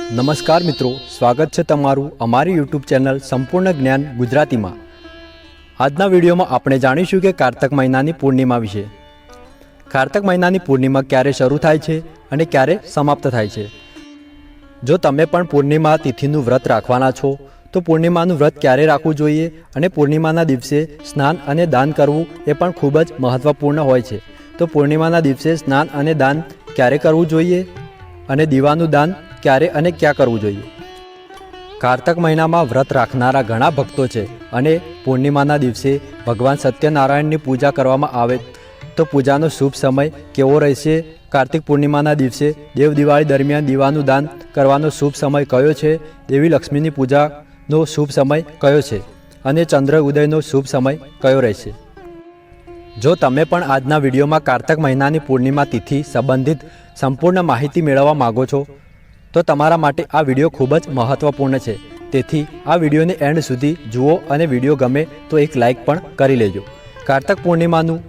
નમસ્કાર મિત્રો, સ્વાગત છે તમારું અમારી યુટ્યુબ ચેનલ સંપૂર્ણ જ્ઞાન ગુજરાતીમાં। આજના વિડીયોમાં આપણે જાણીશું કે કારતક મહિનાની પૂર્ણિમા વિશે। કારતક મહિનાની પૂર્ણિમા ક્યારે શરૂ થાય છે અને ક્યારે સમાપ્ત થાય છે। જો તમે પણ પૂર્ણિમા તિથિનું વ્રત રાખવાના છો તો પૂર્ણિમાનું વ્રત ક્યારે રાખવું જોઈએ અને પૂર્ણિમાના દિવસે સ્નાન અને દાન કરવું એ પણ ખૂબ જ મહત્ત્વપૂર્ણ હોય છે। તો પૂર્ણિમાના દિવસે સ્નાન અને દાન ક્યારે કરવું જોઈએ અને દીવાનું દાન ક્યારે અને ક્યાં કરવું જોઈએ। કારતક મહિનામાં વ્રત રાખનારા ઘણા ભક્તો છે અને પૂર્ણિમાના દિવસે ભગવાન સત્યનારાયણની પૂજા કરવામાં આવે તો પૂજાનો શુભ સમય કેવો રહેશે? કાર્તિક પૂર્ણિમાના દિવસે દેવ દિવાળી દરમિયાન દીવાનું દાન કરવાનો શુભ સમય કયો છે? દેવી લક્ષ્મીની પૂજાનો શુભ સમય કયો છે અને ચંદ્ર ઉદયનો શુભ સમય કયો રહેશે? જો તમે પણ આજના વિડીયોમાં કારતક મહિનાની પૂર્ણિમા તિથિ સંબંધિત સંપૂર્ણ માહિતી મેળવવા માગો છો તો તમારા માટે આ વિડીયો ખૂબ જ મહત્ત્વપૂર્ણ છે। તેથી આ વિડીયોને એન્ડ સુધી જુઓ અને વિડીયો ગમે તો એક લાઇક પણ કરી લેજો। કારતક પૂર્ણિમાનું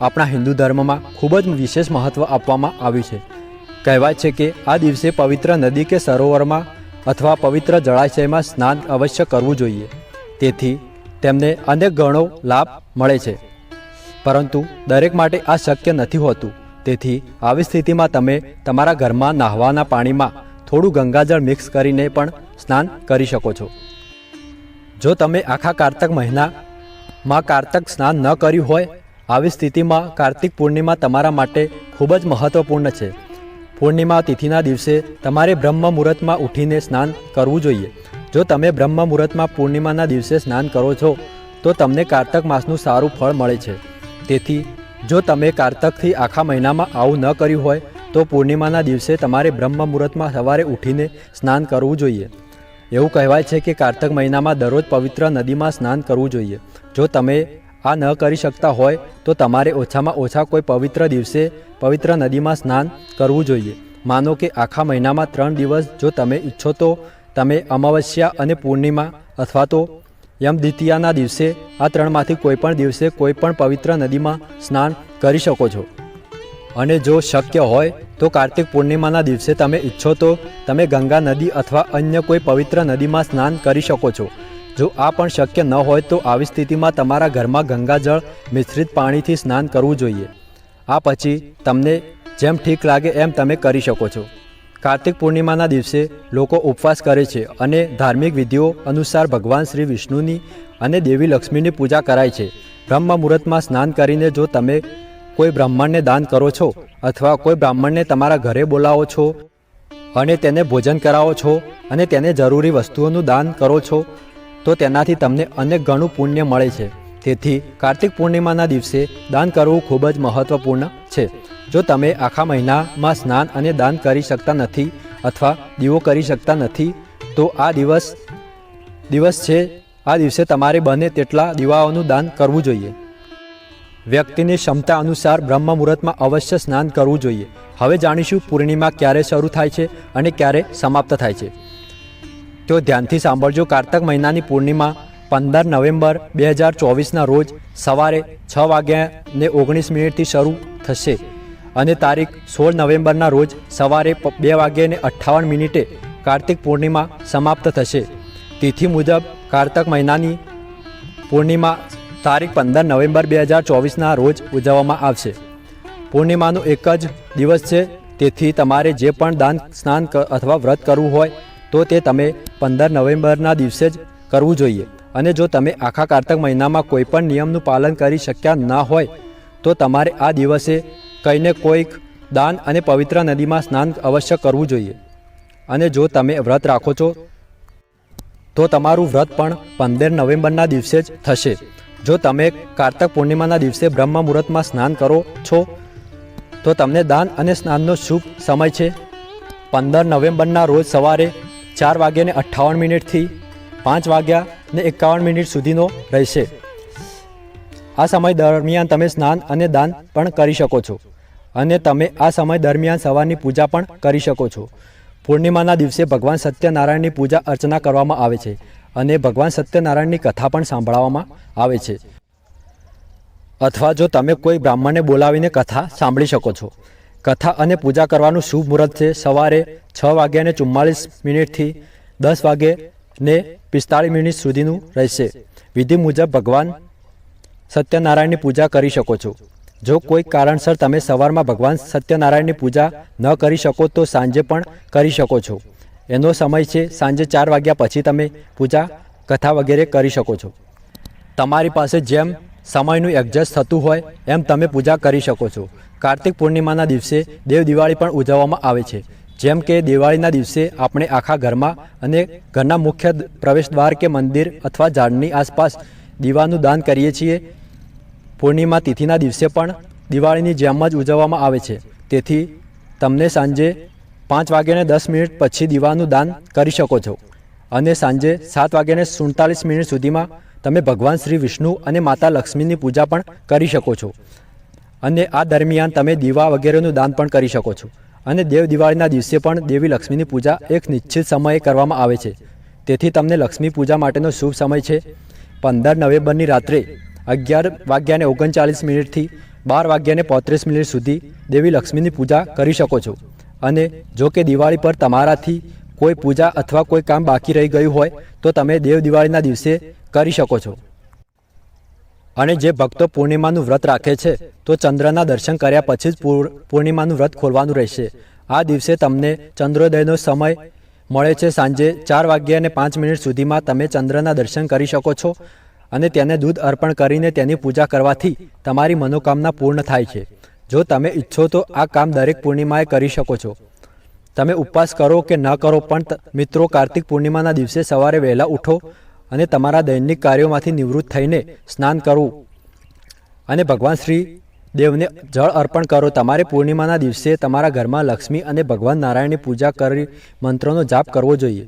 આપણા હિન્દુ ધર્મમાં ખૂબ જ વિશેષ મહત્ત્વ આપવામાં આવ્યું છે। કહેવાય છે કે આ દિવસે પવિત્ર નદી કે સરોવરમાં અથવા પવિત્ર જળાશયમાં સ્નાન અવશ્ય કરવું જોઈએ। તેથી તેમને અનેક ગણો લાભ મળે છે, પરંતુ દરેક માટે આ શક્ય નથી હોતું। તેથી આવી સ્થિતિમાં તમે તમારા ઘરમાં નહાવાના પાણીમાં થોડું ગંગાજળ મિક્સ કરીને પણ સ્નાન કરી શકો છો। જો તમે આખા કારતક મહિનામાં કારતક સ્નાન ન કર્યું હોય, આવી સ્થિતિમાં કાર્તિક પૂર્ણિમા તમારા માટે ખૂબ જ મહત્ત્વપૂર્ણ છે। પૂર્ણિમા તિથિના દિવસે તમારે બ્રહ્મ મુહૂર્તમાં ઉઠીને સ્નાન કરવું જોઈએ। જો તમે બ્રહ્મ મુહૂર્તમાં પૂર્ણિમાના દિવસે સ્નાન કરો છો તો તમને કારતક માસનું સારું ફળ મળે છે। તેથી જો તમે કારતકથી આખા મહિનામાં આવું ન કર્યું હોય તો પૂર્ણિમાના દિવસે તમારે બ્રહ્મ મુહૂર્તમાં સવારે ઉઠીને સ્નાન કરવું જોઈએ। એવું કહેવાય છે કે કારતક મહિનામાં દરરોજ પવિત્ર નદીમાં સ્નાન કરવું જોઈએ। જો તમે આ ન કરી શકતા હોય તો તમારે ઓછામાં ઓછા કોઈ પવિત્ર દિવસે પવિત્ર નદીમાં સ્નાન કરવું જોઈએ। માનો કે આખા મહિનામાં 3 દિવસ જો તમે ઈચ્છો તો તમે અમાવસ્યા અને પૂર્ણિમા અથવા તો યમદ્વિતીયાના દિવસે આ 3માંથી કોઈ પણ દિવસે કોઈ પણ પવિત્ર નદીમાં સ્નાન કરી શકો છો। અને જો શક્ય હોય તો કાર્તિક પૂર્ણિમાના દિવસે તમે ઈચ્છો તો તમે ગંગા નદી અથવા અન્ય કોઈ પવિત્ર નદીમાં સ્નાન કરી શકો છો। જો આ પણ શક્ય ન હોય તો આવી સ્થિતિમાં તમારા ઘરમાં ગંગાજળ મિશ્રિત પાણીથી સ્નાન કરવું જોઈએ। આ પછી તમને જેમ ઠીક લાગે એમ તમે કરી શકો છો। કાર્તિક પૂર્ણિમાના દિવસે લોકો ઉપવાસ કરે છે અને ધાર્મિક વિધિઓ અનુસાર ભગવાન શ્રી વિષ્ણુની અને દેવી લક્ષ્મીની પૂજા કરાય છે। બ્રહ્મ મુહૂર્તમાં સ્નાન કરીને જો તમે કોઈ બ્રાહ્મણને દાન કરો છો અથવા કોઈ બ્રાહ્મણને તમારા ઘરે બોલાવો છો અને તેને ભોજન કરાવો છો અને તેને જરૂરી વસ્તુઓનું દાન કરો છો તો તેનાથી તમને અનેક ગણું પુણ્ય મળે છે। તેથી કાર્તિક પૂર્ણિમાના દિવસે દાન કરવું ખૂબ જ મહત્ત્વપૂર્ણ છે। જો તમે આખા મહિનામાં સ્નાન અને દાન કરી શકતા નથી અથવા દીવો કરી શકતા નથી તો આ દિવસે તમારે બને તેટલા દીવાઓનું દાન કરવું જોઈએ। વ્યક્તિની ક્ષમતા અનુસાર બ્રહ્મ મુહૂર્તમાં અવશ્ય સ્નાન કરવું જોઈએ। હવે જાણીશું પૂર્ણિમા ક્યારે શરૂ થાય છે અને ક્યારે સમાપ્ત થાય છે। તો ધ્યાનથી સાંભળજો। કારતક મહિનાની પૂર્ણિમા 15 નવેમ્બર 2024ના રોજ સવારે 6:19 શરૂ થશે અને તારીખ 16 નવેમ્બરના રોજ સવારે 2:58 કાર્તિક પૂર્ણિમા સમાપ્ત થશે। તિથિ મુજબ કારતક મહિનાની પૂર્ણિમા તારીખ 15 નવેમ્બર 2024ના રોજ ઉજવવામાં આવશે। પૂર્ણિમાનો એક જ દિવસ છે, તેથી તમારે જે પણ દાન સ્નાન અથવા વ્રત કરવું હોય તો તે તમે 15 નવેમ્બરના દિવસે જ કરવું જોઈએ। અને જો તમે આખા કારતક મહિનામાં કોઈ પણ નિયમનું પાલન કરી શક્યા ના હોય તો તમારે આ દિવસે કંઈને કોઈક દાન અને પવિત્ર નદીમાં સ્નાન અવશ્ય કરવું જોઈએ। અને જો તમે વ્રત રાખો છો તો તમારું વ્રત પણ 15 નવેમ્બરના દિવસે જ થશે। જો તમે કારતક પૂર્ણિમાના દિવસે બ્રહ્મ મુહૂર્તમાં સ્નાન કરો છો તો તમને દાન અને સ્નાનનો શુભ સમય છે 15 નવેમ્બરના રોજ સવારે 4:58 થી 5:51 સુધીનો રહેશે। આ સમય દરમિયાન તમે સ્નાન અને દાન પણ કરી શકો છો અને તમે આ સમય દરમિયાન સવારની પૂજા પણ કરી શકો છો। પૂર્ણિમાના દિવસે ભગવાન સત્યનારાયણની પૂજા અર્ચના કરવામાં આવે છે અને ભગવાન સત્યનારાયણની કથા પણ સાંભળવામાં આવે છે, અથવા જો તમે કોઈ બ્રાહ્મણને બોલાવીને કથા સાંભળી શકો છો। કથા અને પૂજા કરવાનું શુભ મુહૂર્ત છે સવારે 6:44 થી 10:45 સુધીનું રહેશે. વિધિ મુજબ ભગવાન સત્યનારાયણની પૂજા કરી શકો છો. જો કોઈ કારણસર તમે સવારમાં ભગવાન સત્યનારાયણની પૂજા ન કરી શકો તો સાંજે પણ કરી શકો છો. એનો સમય છે સાંજે 4 વાગ્યા પછી તમે પૂજા કથા વગેરે કરી શકો છો. તમારી પાસે જેમ સમયનું એડજસ્ટ થતું હોય એમ તમે પૂજા કરી શકો છો. કાર્તિક પૂર્ણિમાના દિવસે દેવ દિવાળી પણ ઉજવવામાં આવે છે. જેમ કે દિવાળીના દિવસે આપણે આખા ઘરમાં અને ઘરના મુખ્ય પ્રવેશદ્વાર કે મંદિર અથવા ઝાડની આસપાસ દીવાનું દાન કરીએ છીએ. પૂર્ણિમા તિથિના દિવસે પણ દિવાળીની જેમ જ ઉજવવામાં આવે છે. તેથી તમને સાંજે 5:10 પછી દીવાનું દાન કરી શકો છો અને સાંજે 7:47 સુધીમાં તમે ભગવાન શ્રી વિષ્ણુ અને માતા લક્ષ્મીની પૂજા પણ કરી શકો છો. અને આ દરમિયાન તમે દીવા વગેરેનું દાન પણ કરી શકો છો. અને દેવ દિવાળીના દિવસે પણ દેવી લક્ષ્મીની પૂજા એક નિશ્ચિત સમયે કરવામાં આવે છે. તેથી તમને લક્ષ્મી પૂજા માટેનો શુભ સમય છે 15 નવેમ્બરની રાત્રે 11:39 થી 12:35 સુધી દેવી લક્ષ્મીની પૂજા કરી શકો છો. અને જો કે દિવાળી પર તમારાથી કોઈ પૂજા અથવા કોઈ કામ બાકી રહી ગયું હોય તો તમે દેવ દિવાળીના દિવસે કરી શકો છો. અને જે ભક્તો પૂર્ણિમાનું વ્રત રાખે છે તો ચંદ્રના દર્શન કર્યા પછી જ પૂર્ણિમાનું વ્રત ખોલવાનું રહેશે. આ દિવસે તમને ચંદ્રોદયનો સમય મળે છે. સાંજે 4:05 સુધીમાં તમે ચંદ્રના દર્શન કરી શકો છો અને તેને દૂધ અર્પણ કરીને તેની પૂજા કરવાથી તમારી મનોકામના પૂર્ણ થાય છે. જો તમે ઈચ્છો તો આ કામ દરેક પૂર્ણિમાએ કરી શકો છો. તમે ઉપવાસ કરો કે ન કરો પણ મિત્રો કાર્તિક પૂર્ણિમાના દિવસે સવારે વહેલા ઉઠો અને તમારા દૈનિક કાર્યોમાંથી નિવૃત્ત થઈને સ્નાન કરવું અને ભગવાન શ્રી દેવને જળ અર્પણ કરો. તમારે પૂર્ણિમાના દિવસે તમારા ઘરમાં લક્ષ્મી અને ભગવાન નારાયણની પૂજા કરી મંત્રોનો જાપ કરવો જોઈએ.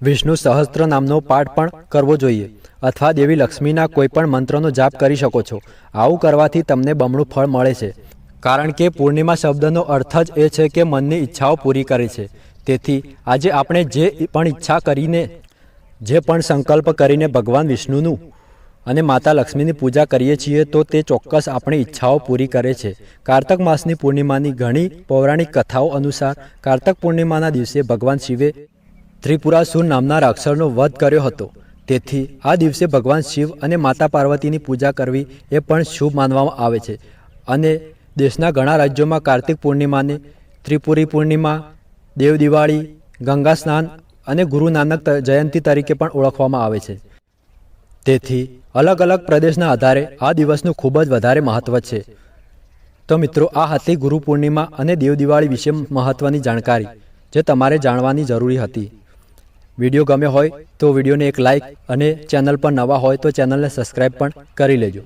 વિષ્ણુ સહસ્ત્ર નામનો પાઠ પણ કરવો જોઈએ અથવા દેવી લક્ષ્મીના કોઈ પણ મંત્રનો જાપ કરી શકો છો. આવું કરવાથી તમને બમણું ફળ મળે છે. કારણ કે પૂર્ણિમા શબ્દનો અર્થ જ એ છે કે મનની ઈચ્છાઓ પૂરી કરે છે. તેથી આજે આપણે જે પણ ઈચ્છા કરીને જે પણ સંકલ્પ કરીને ભગવાન વિષ્ણુનું અને માતા લક્ષ્મીની પૂજા કરીએ છીએ તો તે ચોક્કસ આપણી ઈચ્છાઓ પૂરી કરે છે. કારતક માસની પૂર્ણિમાની ઘણી પૌરાણિક કથાઓ અનુસાર કારતક પૂર્ણિમાના દિવસે ભગવાન શિવે ત્રિપુરાસુર નામના રાક્ષસનો વધ કર્યો હતો. તેથી આ દિવસે ભગવાન શિવ અને માતા પાર્વતીની પૂજા કરવી એ પણ શુભ માનવામાં આવે છે. અને દેશના ઘણા રાજ્યોમાં કાર્તિક પૂર્ણિમાને ત્રિપુરી પૂર્ણિમા, દેવ દિવાળી, ગંગા સ્નાન અને ગુરુ નાનક જયંતી તરીકે પણ ઓળખવામાં આવે છે. તેથી અલગ અલગ પ્રદેશના આધારે આ દિવસનું ખૂબ જ વધારે મહત્ત્વ છે. તો મિત્રો, આ હતી ગુરુ પૂર્ણિમા અને દેવ દિવાળી વિશે મહત્ત્વની જાણકારી જે તમારે જાણવાની જરૂરી હતી. વિડીયો ગમ્યો હોય તો વિડીયોને એક લાઇક અને ચેનલ પર નવા હોય તો ચેનલને સબસ્ક્રાઈબ પણ કરી લેજો.